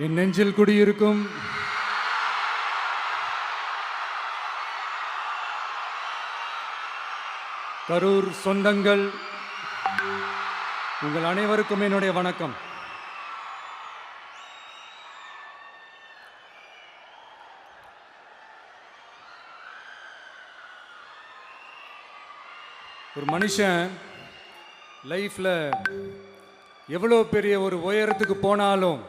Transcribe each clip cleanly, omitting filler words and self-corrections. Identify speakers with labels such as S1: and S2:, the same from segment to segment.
S1: என் நெஞ்சில் குடியிருக்கும் கரூர் சொந்தங்கள், உங்கள் அனைவருக்கும் என்னுடைய வணக்கம். ஒரு மனுஷன் லைஃப்ல எவ்வளோ பெரிய ஒரு உயரத்துக்கு போனாலும்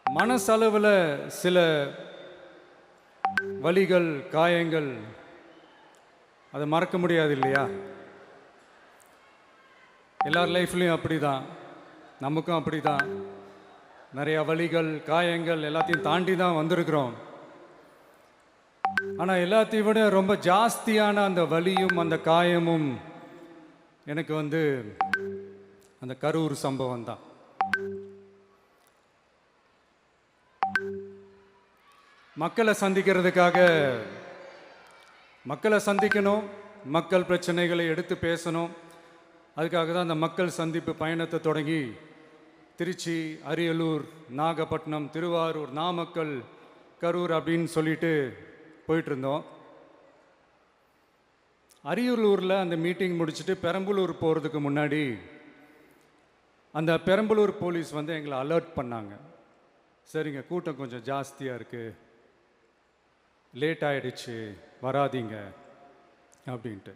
S1: மனசளவில் சில வலிகள், காயங்கள் அதை மறக்க முடியாது இல்லையா? எல்லார் லைஃப்லையும் அப்படி தான், நமக்கும் அப்படி தான். நிறையா வலிகள், காயங்கள் எல்லாத்தையும் தாண்டி தான் வந்திருக்கிறோம். ஆனால் எல்லாத்தையும் விட ரொம்ப ஜாஸ்தியான அந்த வலியும் அந்த காயமும் எனக்கு அந்த கரூர் சம்பவம் தான். மக்களை சந்திக்கணும், மக்கள் பிரச்சனைகளை எடுத்து பேசணும். அதுக்காக தான் அந்த மக்கள் சந்திப்பு பயணத்தை தொடங்கி திருச்சி, அரியலூர், நாகப்பட்டினம், திருவாரூர், நாமக்கல், கரூர் அப்படின்னு சொல்லிட்டு போயிட்டு இருந்தோம். அரியலூரில் அந்த மீட்டிங் முடிச்சுட்டு பெரம்பலூர் போகிறதுக்கு முன்னாடி அந்த பெரம்பலூர் போலீஸ் எங்களை அலர்ட் பண்ணாங்க. சரிங்க, கூட்டம் கொஞ்சம் ஜாஸ்தியாக இருக்குது, லேட் ஆகிடுச்சு, வராதிங்க அப்படின்ட்டு.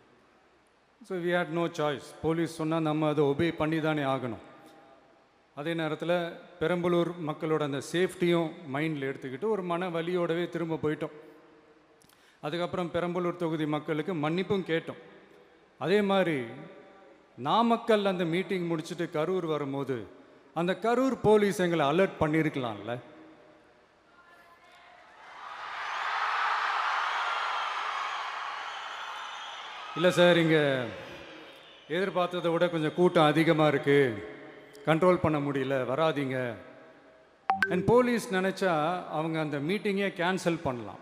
S1: So we had no choice. Police சொன்னால் நம்ம அதை ஒபே பண்ணி தானே ஆகணும். அதே நேரத்தில் பெரம்பலூர் மக்களோட அந்த சேஃப்டியும் மைண்டில் எடுத்துக்கிட்டு ஒரு மன வலியோடவே திரும்ப போயிட்டோம். அதுக்கப்புறம் பெரம்பலூர் தொகுதி மக்களுக்கு மன்னிப்பும் கேட்டோம். அதே மாதிரி நாமக்கல் அந்த மீட்டிங் முடிச்சுட்டு கரூர் வரும்போது அந்த கரூர் போலீஸ் எங்களை அலர்ட் பண்ணியிருக்கலாம்ல. இல்லை சார், இங்கே எதிர்பார்த்ததை விட கொஞ்சம் கூட்டம் அதிகமாக இருக்குது, கண்ட்ரோல் பண்ண முடியல, வராதிங்க. அண்ட் போலீஸ் நினச்சா அவங்க அந்த மீட்டிங்கே கேன்சல் பண்ணலாம்.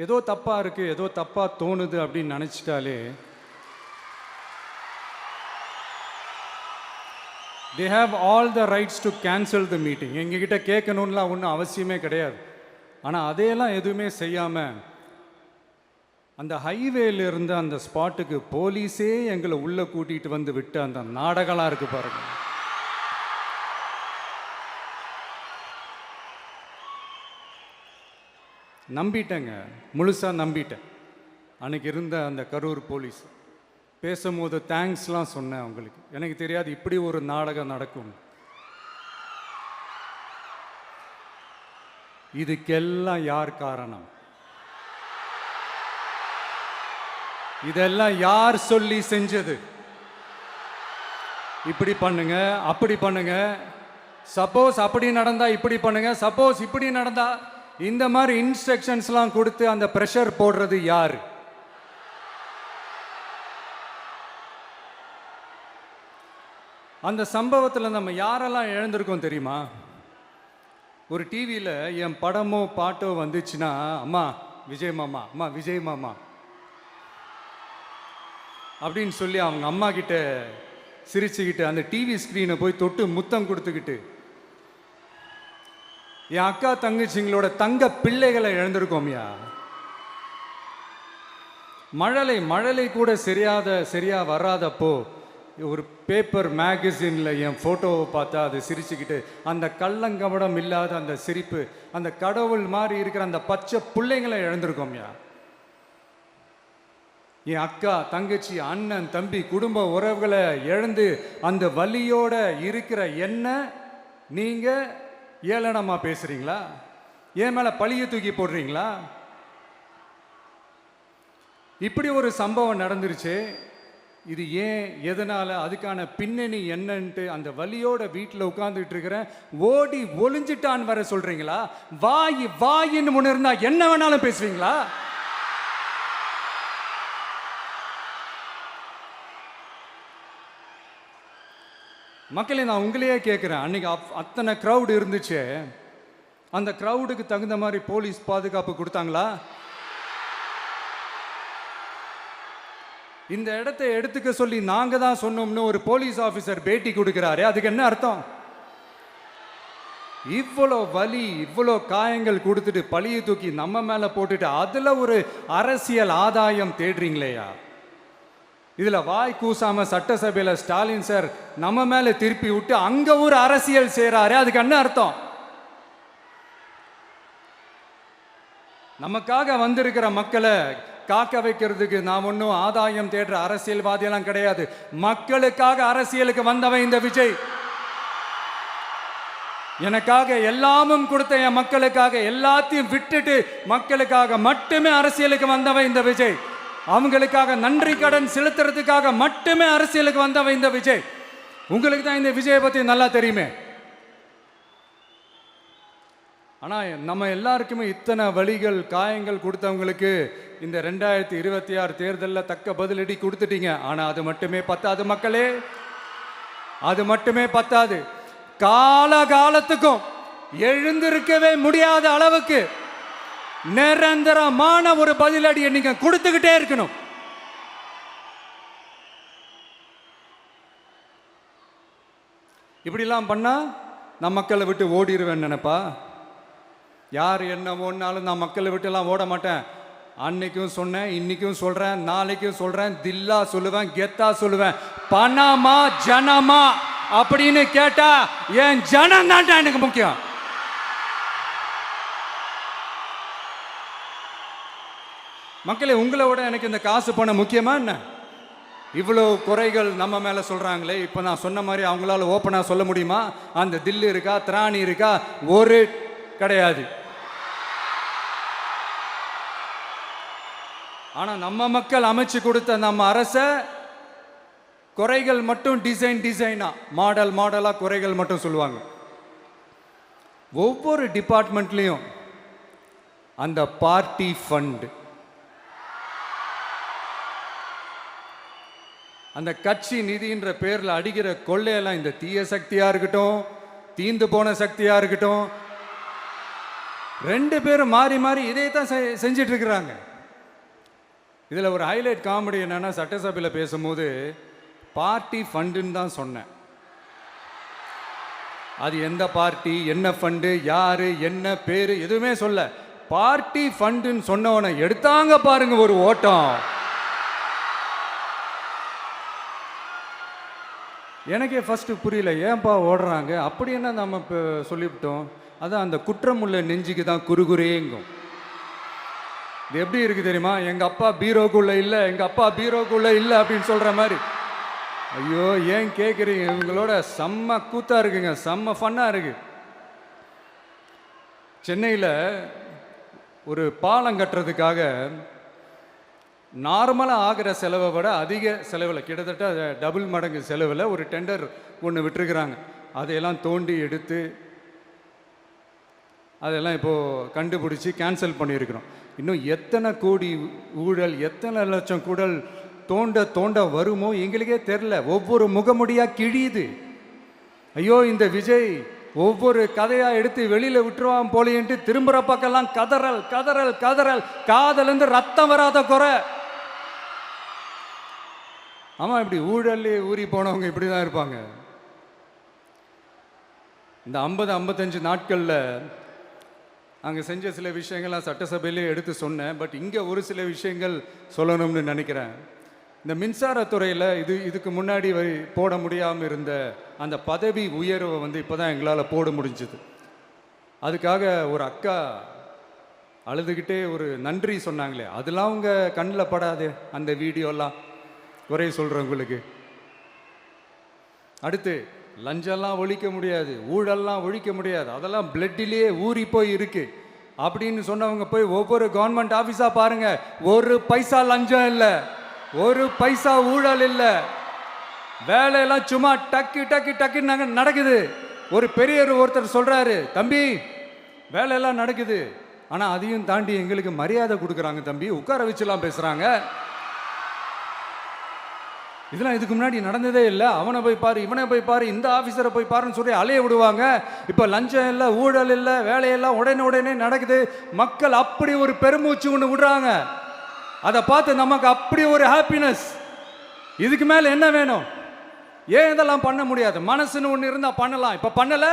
S1: ஏதோ தப்பாக இருக்குது, ஏதோ தப்பாக தோணுது அப்படின்னு நினச்சிட்டாலே they have all the rights to cancel the meeting. எங்ககிட்ட கேட்கணும்லாம் ஒன்றும் அவசியமே கிடையாது. ஆனால் அதையெல்லாம் எதுவுமே செய்யாமல் அந்த ஹைவேல இருந்து அந்த ஸ்பாட்டுக்கு போலீஸே எங்களை உள்ளே கூட்டிகிட்டு வந்து விட்டு அந்த நாடகம்லாம் இருக்குது பாருங்க. நம்பிட்டேங்க, முழுசாக நம்பிட்டேன். அன்னைக்கு இருந்த அந்த கரூர் போலீஸ் பேசும்போது தேங்க்ஸ்லாம் சொன்னேன் அவங்களுக்கு. எனக்கு தெரியாது இப்படி ஒரு நாடகம் நடக்கும். இதுக்கெல்லாம் யார் காரணம்? இதெல்லாம் யார் சொல்லி செஞ்சது? இப்படி பண்ணுங்க, அப்படி பண்ணுங்க, சப்போஸ் அப்படி நடந்தா இப்படி பண்ணுங்க, சப்போஸ் இப்படி நடந்தா இந்த மாதிரி இன்ஸ்ட்ரக்ஷன்ஸ்லாம் கொடுத்து அந்த ப்ரெஷர் போடுறது யார்? அந்த சம்பவத்தில் நம்ம யாரெல்லாம் இழந்திருக்கோம் தெரியுமா? ஒரு டிவியில் என் படமோ பாட்டோ வந்துச்சுன்னா, அம்மா விஜய் மாமா, அம்மா விஜய் மாமா அப்படின்னு சொல்லி அவங்க அம்மா கிட்ட சிரிச்சுக்கிட்டு அந்த டிவி ஸ்க்ரீனை போய் தொட்டு முத்தம் கொடுத்துக்கிட்டு என் அக்கா தங்கச்சிங்களோட தங்க பிள்ளைகளை இழந்திருக்கோம்யா. மழலை கூட சரியா வராதப்போ ஒரு பேப்பர் மேகசினில் என் ஃபோட்டோவை பார்த்தா அது சிரிச்சுக்கிட்டு அந்த கள்ளங்கபடம் இல்லாத அந்த சிரிப்பு, அந்த கடவுள் மாதிரி இருக்கிற அந்த பச்சை பிள்ளைங்களை இழந்திருக்கோம்யா. என் அக்கா தங்கச்சி, அண்ணன், தம்பி, குடும்ப உறவுகளை இழந்து அந்த வலியோட இருக்கிற என்ன நீங்கள் ஏளனமாக பேசுகிறீங்களா? என் மேலே பழிய தூக்கி போடுறீங்களா? இப்படி ஒரு சம்பவம் நடந்துருச்சு. இது ஏன், எதனால், அதுக்கான பின்னணி என்னன்ட்டு அந்த வலியோட வீட்டில் உட்கார்ந்துட்டு இருக்கிறேன். ஓடி ஒளிஞ்சிட்டான்னு வர சொல்கிறீங்களா? வாயின்னு முன்னிருந்தா என்ன வேணாலும் பேசுவீங்களா? மக்களே, நான் உங்களையே கேட்குறேன். அன்றைக்கி அத்தனை க்ரௌடு இருந்துச்சு, அந்த க்ரௌடுக்கு தகுந்த மாதிரி போலீஸ் பாதுகாப்பு கொடுத்தாங்களா? இந்த இடத்தை எடுத்துக்க சொல்லி நாங்கள் தான் சொன்னோம்னு ஒரு போலீஸ் ஆஃபீஸர் பேட்டி கொடுக்குறாரு. அதுக்கு என்ன அர்த்தம்? இவ்வளோ வலி, இவ்வளோ காயங்கள் கொடுத்துட்டு பழியை தூக்கி நம்ம மேல போட்டுட்டு அதுல ஒரு அரசியல் ஆதாயம் தேடுறீங்களேயா? இதுல வாய் கூசாம சட்டசபையில ஸ்டாலின் சார் நம்ம மேல திருப்பி விட்டு அங்க ஒரு அரசியல் செய்றாரு. அதுக்கு என்ன அர்த்தம்? நமக்காக வந்திருக்கிற மக்களை காக்க வைக்கிறதுக்கு நான் ஒன்றும் ஆதாயம் தேடுற அரசியல்வாதியெல்லாம் கிடையாது. மக்களுக்காக அரசியலுக்கு வந்தவன் இந்த விஜய். எனக்காக எல்லாமும் கொடுத்த என் மக்களுக்காக எல்லாத்தையும் விட்டுட்டு மக்களுக்காக மட்டுமே அரசியலுக்கு வந்தவன் இந்த விஜய். அவங்களுக்காக நன்றி கடன் செலுத்துறதுக்காக மட்டுமே அரசியலுக்கு வந்தவன் இந்த விஜய். உங்களுக்கு தான் இந்த விஜயை பத்தி நல்லா தெரியுமே. ஆனா நம்ம எல்லாருக்குமே இத்தனை வலிகள் காயங்கள் கொடுத்தவங்களுக்கு இந்த 2026 தேர்தலில் தக்க பதிலடி கொடுத்துட்டீங்க. ஆனா அது மட்டுமே பத்தாது மக்களே, அது மட்டுமே பத்தாது. காலகாலத்துக்கும் எழுந்திருக்கவே முடியாத அளவுக்கு நிரந்தரமான ஒரு பதிலடியை நீங்க கொடுத்துக்கிட்டே இருக்கணும். இப்படிலாம் பண்ணா நான் மக்களை விட்டு ஓடிடுவேன் நினைப்பா? யார் என்ன ஓடினாலும் நான் மக்களை விட்டுலாம் ஓட மாட்டேன். அன்னைக்கும் சொன்னேன், இன்னைக்கும் சொல்றேன், நாளைக்கும் சொல்றேன், தில்லா சொல்லுவேன், கெத்தா சொல்லுவேன். பணமா ஜனமா அப்படின்னு கேட்டா என் ஜனம் தான்டா எனக்கு முக்கியம். மக்களே, உங்களை விட எனக்கு இந்த காசு பணம் முக்கியமா என்ன? இவ்வளோ குறைகள் நம்ம மேல சொல்றாங்களே, இப்போ நான் சொன்ன மாதிரி அவங்களால ஓப்பனா சொல்ல முடியுமா? அந்த தில்லு இருக்கா, திராணி இருக்கா? ஒரு கிடையாது. ஆனா நம்ம மக்கள் அமைச்சு கொடுத்த நம்ம அரச குறைகள் மட்டும் டிசைனா மாடல் மாடலா குறைகள் மட்டும் சொல்லுவாங்க. ஒவ்வொரு டிபார்ட்மெண்ட்லயும் அந்த பார்ட்டி ஃபண்ட், அந்த கட்சி நிதின்ற பேர்ல அடிக்கிற கொள்ளையெல்லாம் இந்த தீய சக்தியா இருக்கட்டும், தீந்து போன சக்தியா இருக்கட்டும், ரெண்டு பேரும் மாறி மாறி இதே தான் செஞ்சிட்டு இருக்கிறாங்க. இதுல ஒரு ஹைலைட் காமெடி என்னன்னா, சட்டசபையில் பேசும்போது பார்ட்டி ஃபண்டுன்னு தான் சொன்னேன். அது எந்த பார்ட்டி, என்ன ஃபண்டு, யாரு, என்ன பேரு எதுவுமே சொல்ல. பார்ட்டி ஃபண்டுன்னு சொன்னவனை எடுத்தாங்க பாருங்க ஒரு ஓட்டம். எனக்கே ஃபர்ஸ்ட் புரியல, ஏன்பா ஓடுறாங்க? அப்படி என்ன நம்ம இப்போ சொல்லிவிட்டோம்? அதான் அந்த குற்றம் உள்ள நெஞ்சுக்கு தான் குறுகுறேங்கும். இது எப்படி இருக்கு தெரியுமா? எங்க அப்பா பீரோக்குள்ள இல்லை, எங்க அப்பா பீரோக்குள்ள இல்லை அப்படின்னு சொல்ற மாதிரி. ஐயோ, ஏன் கேட்குறீங்க? இவங்களோட செம்ம கூத்தா இருக்குங்க, செம்ம ஃபன்னா இருக்கு. சென்னையில் ஒரு பாலம் கட்டுறதுக்காக நார்மலாக ஆகிற செலவை விட அதிக செலவில், கிட்டத்தட்ட டபுள் மடங்கு செலவில் ஒரு டெண்டர் ஒன்று விட்டுருக்குறாங்க. அதையெல்லாம் தோண்டி எடுத்து அதெல்லாம் இப்போது கண்டுபிடிச்சி கேன்சல் பண்ணியிருக்கிறோம். இன்னும் எத்தனை கோடி ஊழல், எத்தனை லட்சம் கூடல் தோண்ட தோண்ட வருமோ எங்களுக்கே தெரில. ஒவ்வொரு முகமுடியாக கிழியுது. ஐயோ, இந்த விஜய் ஒவ்வொரு கதையாக எடுத்து வெளியில் விட்டுருவான் போலேன்ட்டு திரும்புகிற பக்கம்லாம் கதறல் கதறல் கதறல். காதலேருந்து ரத்தம் வராத குறை. ஆமாம், இப்படி ஊழல்லே ஊறி போனவங்க இப்படி தான் இருப்பாங்க. இந்த 50-55 நாட்களில் அங்கே செஞ்ச சில விஷயங்கள்லாம் சட்டசபையிலே எடுத்து சொன்னேன். பட் இங்கே ஒரு சில விஷயங்கள் சொல்லணும்னு நினைக்கிறேன். இந்த மின்சாரத்துறையில் இதுக்கு முன்னாடி போட முடியாமல் இருந்த அந்த பதவி உயர்வை இப்போ தான் எங்களால் போட முடிஞ்சுது. அதுக்காக ஒரு அக்கா அழுதுகிட்டே ஒரு நன்றி சொன்னாங்களே, அதெல்லாம் அவங்க கண்ணில் படாது அந்த வீடியோலாம். குறை சொல்கிறவங்களுக்கு. அடுத்து லஞ்சம்லாம் ஒழிக்க முடியாது, ஊழல்லாம் ஒழிக்க முடியாது, அதெல்லாம் பிளட்டிலேயே ஊறி போய் இருக்கு அப்படின்னு சொன்னவங்க போய் ஒவ்வொரு கவர்மெண்ட் ஆஃபீஸாக பாருங்க. ஒரு பைசா லஞ்சம் இல்லை, ஒரு பைசா ஊழல் இல்லை. வேலையெல்லாம் சும்மா டக்கு டக்கு டக்குன்னு நடக்குது. ஒரு பெரியவர் ஒருத்தர் சொல்றாரு, தம்பி வேலையெல்லாம் நடக்குது, ஆனால் அதையும் தாண்டி எங்களுக்கு மரியாதை கொடுக்குறாங்க தம்பி, உட்கார வச்சுலாம் பேசுகிறாங்க. இதெல்லாம் இதுக்கு முன்னாடி நடந்ததே இல்லை. அவனை போய் பாரு, இவனை போய் பாரு, இந்த ஆஃபீஸரை போய் பாருன்னு சொல்லி அலைய விடுவாங்க. இப்போ லஞ்சம் இல்லை, ஊழல் இல்லை, வேலையெல்லாம் உடனே நடக்குது. மக்கள் அப்படி ஒரு பெருமூச்சு ஒன்று விடுறாங்க. அதை பார்த்து நமக்கு அப்படி ஒரு ஹாப்பினஸ். இதுக்கு மேலே என்ன வேணும்? ஏன் இதெல்லாம் பண்ண முடியாது? மனசுன்னு ஒன்று இருந்தால் பண்ணலாம். இப்போ பண்ணலை.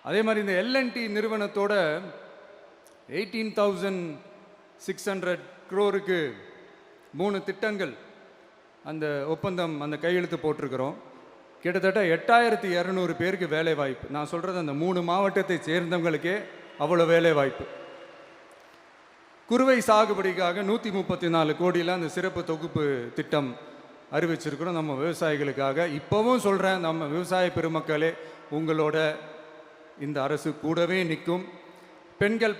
S1: அதே மாதிரி இந்த எல்என்டி நிறுவனத்தோட 18,600 crore-க்கு 3 திட்டங்கள் அந்த ஒப்பந்தம் அந்த கையெழுத்து போட்டிருக்கிறோம். கிட்டத்தட்ட 8,200 பேருக்கு வேலை வாய்ப்பு. நான் சொல்கிறது அந்த 3 மாவட்டத்தை சேர்ந்தவங்களுக்கே அவ்வளோ வேலை வாய்ப்பு. குறுவை சாகுபடிக்காக 134 கோடியில் அந்த சிறப்பு தொகுப்பு திட்டம் அறிவிச்சிருக்கிறோம் நம்ம விவசாயிகளுக்காக. இப்போவும் சொல்கிறேன், நம்ம விவசாய பெருமக்களே, உங்களோட இந்த அரசு கூடவே நிற்கும். பெண்கள்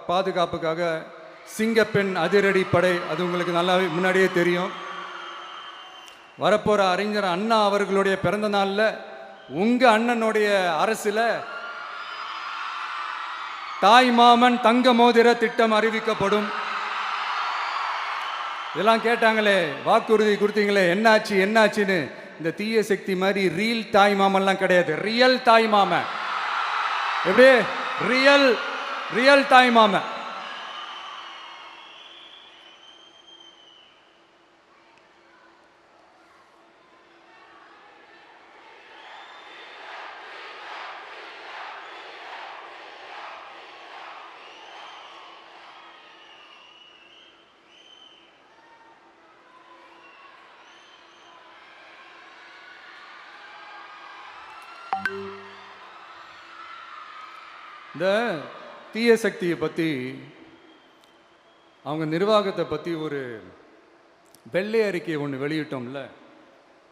S1: பாதுகாப்புக்காக சிங்கப்பெண் அதிரடி படை, அது உங்களுக்கு நல்லா முன்னாடியே தெரியும். வரப்போகிற அறிஞர் அண்ணா அவர்களுடைய பிறந்த நாளில் உங்கள் அண்ணனுடைய அரசில் தாய் மாமன் தங்க மோதிர திட்டம் அறிவிக்கப்படும். இதெல்லாம் கேட்டாங்களே, வாக்குறுதி கொடுத்தீங்களே, என்னாச்சு என்னாச்சுன்னு. இந்த தீய சக்தி மாதிரி ரியல் தாய் மாமன்லாம் கிடையாது, ரியல் தாய் மாமன். எப்படி ரியல் தாய் மாமன். இந்த தீய சக்தியை பற்றி, அவங்க நிர்வாகத்தை பற்றி ஒரு வெள்ளை அறிக்கை ஒன்று வெளியிட்டோம்ல,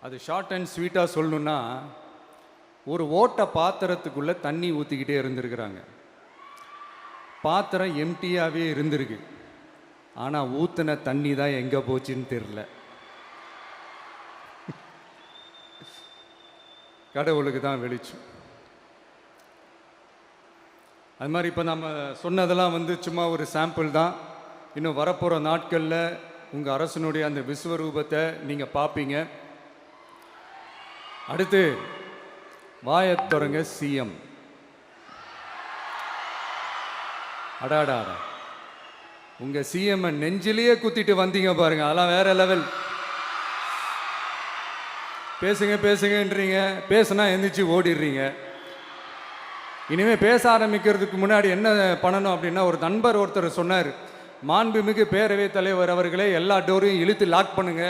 S1: அது ஷார்ட் அண்ட் ஸ்வீட்டாக சொல்லணுன்னா, ஒரு ஓட்ட பாத்திரத்துக்குள்ளே தண்ணி ஊற்றிக்கிட்டே இருந்திருக்கிறாங்க. பாத்திரம் எம்டியாகவே இருந்திருக்கு, ஆனால் ஊற்றின தண்ணி தான் எங்கே போச்சுன்னு தெரில. கடவுளுக்கு தான் வெளிச்சம். அது மாதிரி இப்போ நம்ம சொன்னதெல்லாம் சும்மா ஒரு சாம்பிள் தான். இன்னும் வரப்போகிற நாட்களில் உங்கள் அரசனுடைய அந்த விஸ்வரூபத்தை நீங்கள் பார்ப்பீங்க. அடுத்து வாயத்தொடங்க சிஎம். அடாடா, உங்கள் சிஎம்ஐ நெஞ்சிலேயே குத்திட்டு வந்தீங்க பாருங்க, அதெல்லாம் வேற லெவல். பேசுங்கன்றீங்க, பேசுனா எந்திரிச்சு ஓடிடுறீங்க. இனிமேல் பேச ஆரம்பிக்கிறதுக்கு முன்னாடி என்ன பண்ணணும் அப்படின்னா, ஒரு நண்பர் ஒருத்தர் சொன்னார், மாண்புமிகு பேரவைத் தலைவர் அவர்களே, எல்லா டோரையும் இழுத்து லாக் பண்ணுங்க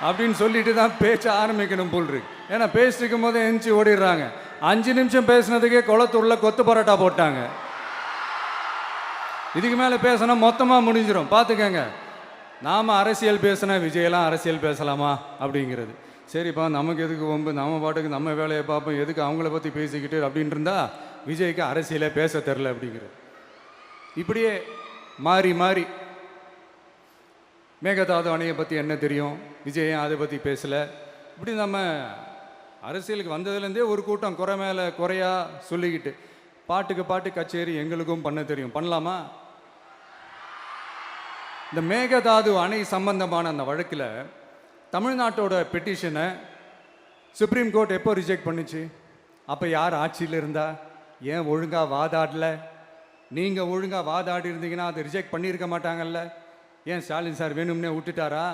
S1: அப்படின்னு சொல்லிட்டு தான் பேச ஆரம்பிக்கணும் போல் இருக்கு. ஏன்னா பேசிட்டு இருக்கும் போதே எந்திரிச்சு ஓடிடுறாங்க. 5 நிமிஷம் பேசுனதுக்கே குளத்தூரில் கொத்து பரோட்டா போட்டாங்க. இதுக்கு மேலே பேசினா மொத்தமாக முடிஞ்சிடும், பார்த்துக்கங்க. நாம் அரசியல் பேசினா விஜயெல்லாம் அரசியல் பேசலாமா அப்படிங்கிறது. சரிப்பா, நமக்கு எதுக்கு வம்பு, நம்ம பாட்டுக்கு நம்ம வேலையை பார்ப்போம், எதுக்கு அவங்கள பற்றி பேசிக்கிட்டு அப்படின்னு இருந்தால் விஜய்க்கு அரசியலே பேச தெரில அப்படிங்கிறது. இப்படியே மாறி மாறி மேகதாது அணையை பற்றி என்ன தெரியும், விஜய் அதை பற்றி பேசலை. இப்படி நம்ம அரசியலுக்கு வந்ததுலேருந்தே ஒரு கூட்டம் குறை மேலே குறையா சொல்லிக்கிட்டு, பாட்டுக்கு பாட்டு கச்சேரி எங்களுக்கும் பண்ண தெரியும், பண்ணலாமா? இந்த மேகதாது அணை சம்பந்தமான அந்த வழக்கில் தமிழ்நாட்டோட பெட்டிஷனை சுப்ரீம் கோர்ட் எப்போ ரிஜெக்ட் பண்ணுச்சு? அப்போ யார் ஆட்சியில் இருந்தா? ஏன் ஒழுங்காக வாதாடல? நீங்கள் ஒழுங்காக வாதாடி இருந்தீங்கன்னா அதை ரிஜெக்ட் பண்ணியிருக்க மாட்டாங்கல்ல. ஏன் ஸ்டாலின் சார் வேணும்னே விட்டுட்டாரா?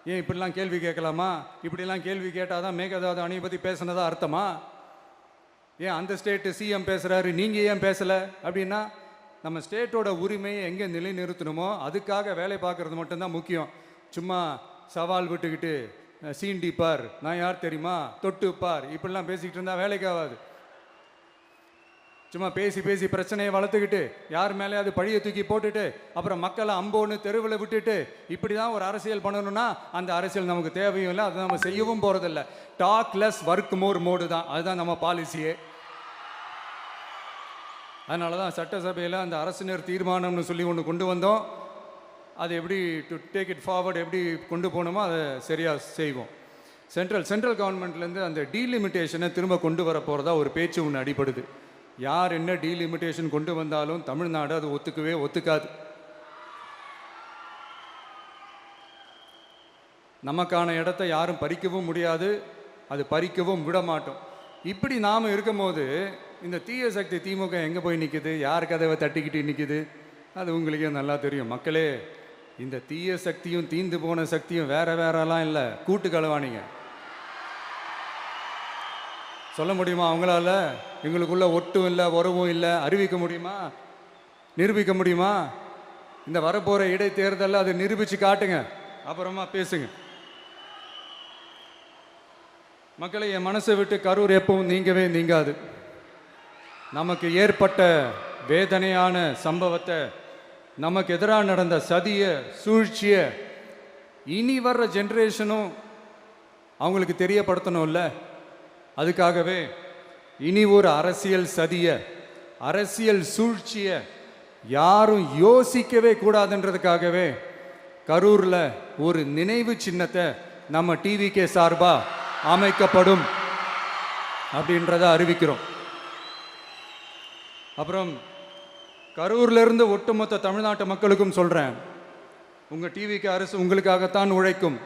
S1: ஏன் இப்படிலாம் கேள்வி கேட்கலாமா? இப்படிலாம் கேள்வி கேட்டால் தான் மேகதாது அணையை பற்றி பேசுனதா அர்த்தமா? ஏன் அந்த ஸ்டேட்டு சிஎம் பேசுகிறாரு, நீங்கள் ஏன் பேசலை அப்படின்னா, நம்ம ஸ்டேட்டோட உரிமையை எங்கே நிலைநிறுத்தணுமோ அதுக்காக வேலை பார்க்குறது மட்டும்தான் முக்கியம். சும்மா சவால் விட்டுக்கிட்டு சீண்டிப்பார், நான் யார் தெரியுமா, தொட்டுப்பார், இப்படிலாம் பேசிக்கிட்டு இருந்தால் வேலைக்கு ஆகாது. சும்மா பேசி பேசி பிரச்சனையை வளர்த்துக்கிட்டு யார் மேலே அது பழியை தூக்கி போட்டுட்டு அப்புறம் மக்களை அம்போன்னு தெருவில் விட்டுட்டு இப்படி தான் ஒரு அரசியல் பண்ணணும்னா அந்த அரசியல் நமக்கு தேவையும் இல்லை, அதை நம்ம செய்யவும் போகிறதில்ல. Talk less work more mode தான், அதுதான் நம்ம பாலிசியே. அதனால தான் சட்டசபையில் அந்த அரசினர் தீர்மானம்னு சொல்லி ஒன்று கொண்டு வந்தோம். அது எப்படி டு டேக் இட் ஃபார்வர்ட், எப்படி கொண்டு போகணுமோ அதை சரியாக செய்வோம். சென்ட்ரல் கவர்மெண்ட்லேருந்து அந்த டீலிமிட்டேஷனை திரும்ப கொண்டு வர போகிறதா ஒரு பேச்சு ஒன்று அடிப்படுது. யார் என்ன டீலிமிட்டேஷன் கொண்டு வந்தாலும் தமிழ்நாடு அது ஒத்துக்காது. நமக்கான இடத்த யாரும் பறிக்கவும் முடியாது, அது பறிக்கவும் விட மாட்டோம். இப்படி நாம் இருக்கும்போது இந்த தீய சக்தி திமுக எங்கே போய் நிற்குது, யார் கதவை தட்டிக்கிட்டு நிற்குது, அது உங்களுக்கே நல்லா தெரியும். மக்களே, இந்த தீய சக்தியும் தீந்து போன சக்தியும் வேறலாம் இல்லை, கூட்டு களவாணிங்க. சொல்ல முடியுமா அவங்களால? எங்களுக்குள்ள ஒட்டும் இல்லை, உறவும் இல்லை, அறிவிக்க முடியுமா? நிரூபிக்க முடியுமா? இந்த வரப்போகிற இடைத்தேர்தலில் அதை நிரூபித்து காட்டுங்க, அப்புறமா பேசுங்க. மக்களை, என் மனசை விட்டு கரூர் எப்பவும் நீங்கவே நீங்காது. நமக்கு ஏற்பட்ட வேதனையான சம்பவத்தை, நமக்கு எதிராக நடந்த சதியை, சூழ்ச்சியை இனி வர்ற ஜென்ரேஷனும் அவங்களுக்கு தெரியப்படுத்தணும்ல. அதுக்காகவே இனி ஒரு அரசியல் சதியை, அரசியல் சூழ்ச்சியை யாரும் யோசிக்கவே கூடாதுன்றதுக்காகவே கரூரில் ஒரு நினைவு சின்னத்தை நம்ம டிவிகே சார்பாக அமைக்கப்படும் அப்படின்றத அறிவிக்கிறோம். அப்புறம் கரூர்லேருந்து ஒட்டுமொத்த தமிழ்நாட்டு மக்களுக்கும் சொல்கிறேன், உங்கள் டிவிக்கு அரசு உங்களுக்காகத்தான் உழைக்கும்.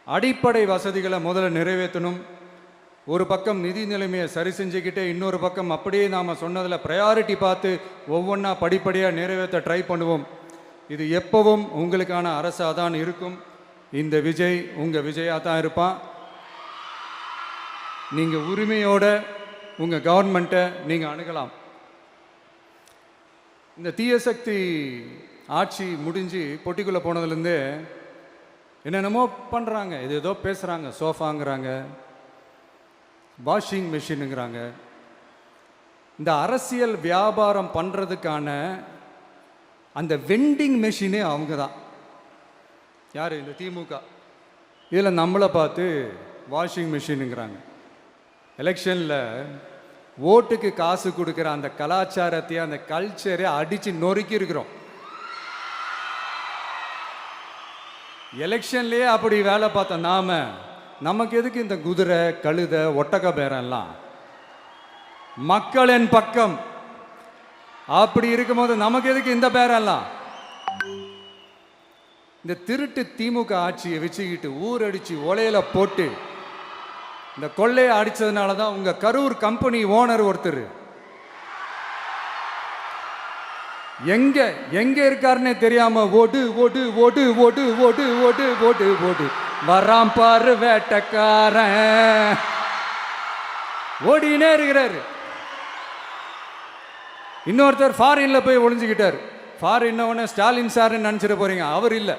S1: அடிப்படை வசதிகளை முதல்ல நிறைவேற்றணும். ஒரு பக்கம் நிதி நிலைமையை சரி செஞ்சுக்கிட்டே, இன்னொரு பக்கம் அப்படியே நாம் சொன்னதில் ப்ரையாரிட்டி பார்த்து ஒவ்வொன்றா படிப்படியாக நிறைவேற்ற ட்ரை பண்ணுவோம். இது எப்பவும் உங்களுக்கான அரசாக தான் இருக்கும். இந்த விஜய் உங்கள் விஜயாக தான் இருப்பான். நீங்கள் உரிமையோட உங்கள் கவர்மெண்ட்டை நீங்கள் அணுகலாம். இந்த தீய சக்தி ஆட்சி முடிஞ்சு பொட்டிக்குள்ளே போனதுலேருந்து என்னென்னமோ பண்ணுறாங்க, இது ஏதோ பேசுகிறாங்க, சோஃபாங்கிறாங்க, வாஷிங் மிஷினுங்கிறாங்க. இந்த அரசியல் வியாபாரம் பண்ணுறதுக்கான அந்த வெண்டிங் மெஷினே அவங்க தான். யார்? இந்த திமுக. இதில் நம்மளை பார்த்து வாஷிங் மிஷினுங்கிறாங்க. எலெக்ஷனில் ஓட்டுக்கு காசு கொடுக்குற அந்த கலாச்சாரத்தை, அந்த கல்ச்சரை அடித்து நொறுக்கி இருக்கிறோம். எலெக்ஷன்லேயே அப்படி வேலை பார்த்த நமக்கு எதுக்கு இந்த குதிரை, கழுதை, ஒட்டக பேரெல்லாம்? மக்களின் பக்கம் அப்படி இருக்கும்போது நமக்கு எதுக்கு இந்த பேரெல்லாம்? இந்த திருட்டு திமுக ஆட்சியை வச்சுக்கிட்டு ஊரடிச்சு ஒலையில போட்டு இந்த கொள்ளையை அடிச்சதுனால தான் உங்க கரூர் கம்பெனி ஓனர் ஒருத்தர் எங்க எங்க இருக்காருன்னே தெரியாம ஓடு ஓடு ஓடு ஓடு ஓடு ஓடு ஓடு ஓடு வராம் பாரு வேட்டக்காரன் ஓடினே இருக்கிறாரு. இன்னொருத்தர் ஃபாரின்ல போய் ஒளிஞ்சுக்கிட்டார். ஃபாரின் ஸ்டாலின் சார்ன்னு நினச்சிட போறீங்க. அவர் இல்லை.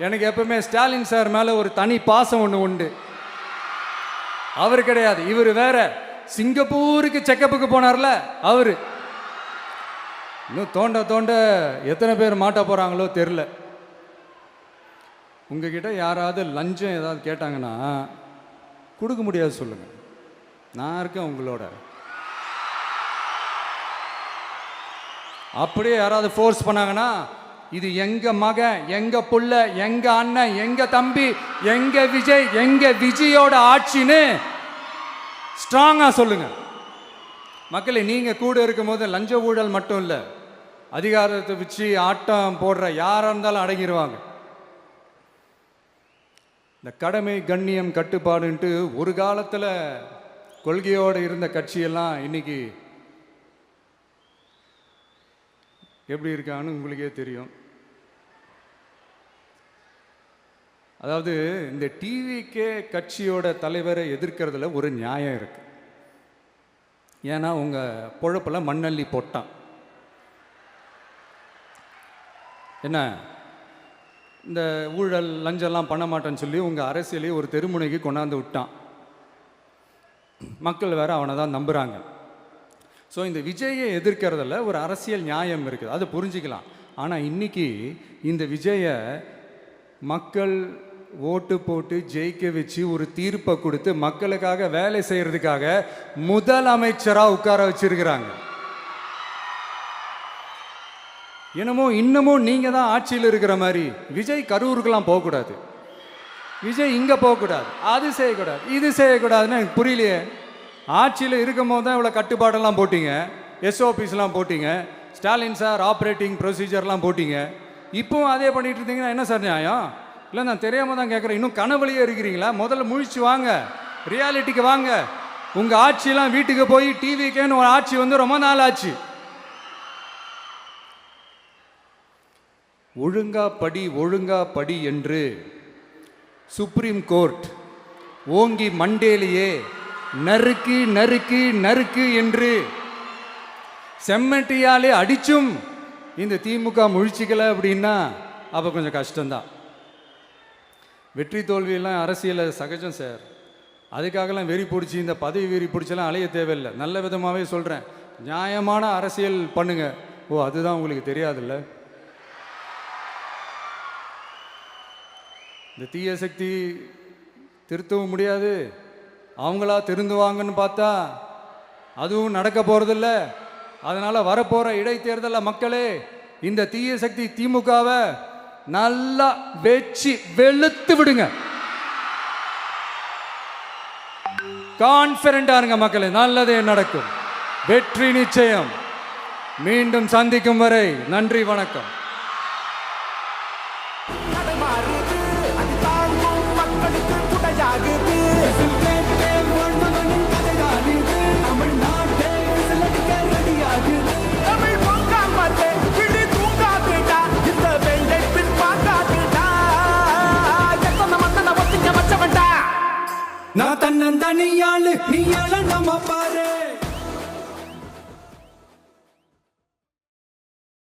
S1: எனக்கு எப்பவுமே ஸ்டாலின் சார் மேல ஒரு தனி பாசம் ஒன்று உண்டு. அவர் கிடையாது, இவர் வேற. சிங்கப்பூருக்கு செக்கப்புக்கு போனார்ல அவரு. இன்னும் தோண்ட தோண்ட எத்தனை பேர் மாட்ட போறாங்களோ தெரில. உங்ககிட்ட யாராவது லஞ்சம் ஏதாவது கேட்டாங்கன்னா கொடுக்க முடியாது சொல்லுங்க, நான் இருக்கேன் உங்களோட. அப்படியே யாராவது ஃபோர்ஸ் பண்ணாங்கன்னா இது எங்க மகன், எங்க புள்ள, எங்க அண்ணன், எங்க தம்பி, எங்க விஜய், எங்க விஜயோட ஆட்சின்னு ஸ்ட்ராங்கா சொல்லுங்க. மக்களை, நீங்க கூட இருக்கும் போது லஞ்ச ஊழல் மட்டும் இல்லை, அதிகாரத்தை வச்சு ஆட்டம் போடுற யாரா இருந்தாலும் அடங்கிடுவாங்க. இந்த கடமை, கண்ணியம், கட்டுப்பாடுன்ட்டு ஒரு காலத்தில் கொள்கையோடு இருந்த கட்சியெல்லாம் இன்னைக்கு எப்படி இருக்கான்னு உங்களுக்கே தெரியும். அதாவது இந்த டிவிகே கட்சியோட தலைவரை எதிர்க்கிறதுல ஒரு நியாயம் இருக்கு. ஏன்னா உங்க பொழப்பில் மண்ணள்ளி போட்டான். என்ன, இந்த ஊழல் லஞ்சம்லாம் பண்ண மாட்டேன்னு சொல்லி உங்கள் அரசியலையே ஒரு தெருமுனைக்கு கொண்டாந்து விட்டான். மக்கள் வேற அவனை தான் நம்புகிறாங்க. ஸோ இந்த விஜயை எதிர்க்கிறதுல ஒரு அரசியல் நியாயம் இருக்குது, அதை புரிஞ்சிக்கலாம். ஆனால் இன்னைக்கு இந்த விஜயை மக்கள் ஓட்டு போட்டு ஜெயிக்க வச்சு ஒரு தீர்ப்பை கொடுத்து மக்களுக்காக வேலை செய்யறதுக்காக முதலமைச்சராக உட்கார வச்சிருக்கிறாங்க. என்னமோ இன்னமும் நீங்கள் தான் ஆட்சியில் இருக்கிற மாதிரி. விஜய் கரூருக்கெல்லாம் போகக்கூடாது, விஜய் இங்கே போகக்கூடாது, அது செய்யக்கூடாது, இது செய்யக்கூடாதுன்னு எனக்கு புரியலையே. ஆட்சியில் இருக்கும் போது தான் இவ்வளோ கட்டுப்பாடெல்லாம் போட்டிங்க, எஸ்ஓபிஸ்லாம் போட்டிங்க, ஸ்டாலின் சார் ஆப்ரேட்டிங் ப்ரொசீஜர்லாம் போட்டிங்க. இப்போவும் அதே பண்ணிட்டு இருந்தீங்கன்னா என்ன சார் நியாயம்? இல்லை, நான் தெரியாமல் தான் கேட்குறேன். இன்னும் கனவுலையே இருக்கிறீங்களா? முதல்ல முழிச்சு வாங்க, ரியாலிட்டிக்கு வாங்க. உங்கள் ஆட்சியெல்லாம் வீட்டுக்கு போய் டிவிக்கேன்னு ஒரு ஆட்சி வந்து ரொம்ப நாள் ஆச்சு. ஒழுங்கா படி என்று சுப்ரீம் கோர்ட் ஓங்கி மண்டேலியே நறுக்கு நறுக்கு நறுக்கு என்று செம்மட்டியாலே அடிச்சும் இந்த திமுக முழிச்சிக்கல அப்படின்னா அப்போ கொஞ்சம் கஷ்டம்தான். வெற்றி தோல்வியெல்லாம் அரசியலில் சகஜம் சார். அதுக்காகலாம் வெறி பிடிச்சி இந்த பதவி வெறி பிடிச்செல்லாம் அலைய தேவையில்லை. நல்ல விதமாகவே சொல்கிறேன், நியாயமான அரசியல் பண்ணுங்க. ஓ, அதுதான் உங்களுக்கு தெரியாதுல்ல. இந்த தீய சக்தி திருத்தவும் முடியாது, அவங்களா திருந்துவாங்கன்னு பார்த்தா அதுவும் நடக்க போகிறதில்ல. அதனால் வரப்போகிற இடைத்தேர்தலில் மக்களே இந்த தீய சக்தி திமுகவை நல்லா வெச்சு வெளுத்து விடுங்க. கான்ஃபிடண்டா இருங்க மக்களே, நல்லதே நடக்கும், வெற்றி நிச்சயம். மீண்டும் சந்திக்கும் வரை நன்றி, வணக்கம்.
S2: நான் தன்னந்தனியாளு, நீ நம்ம பாரு.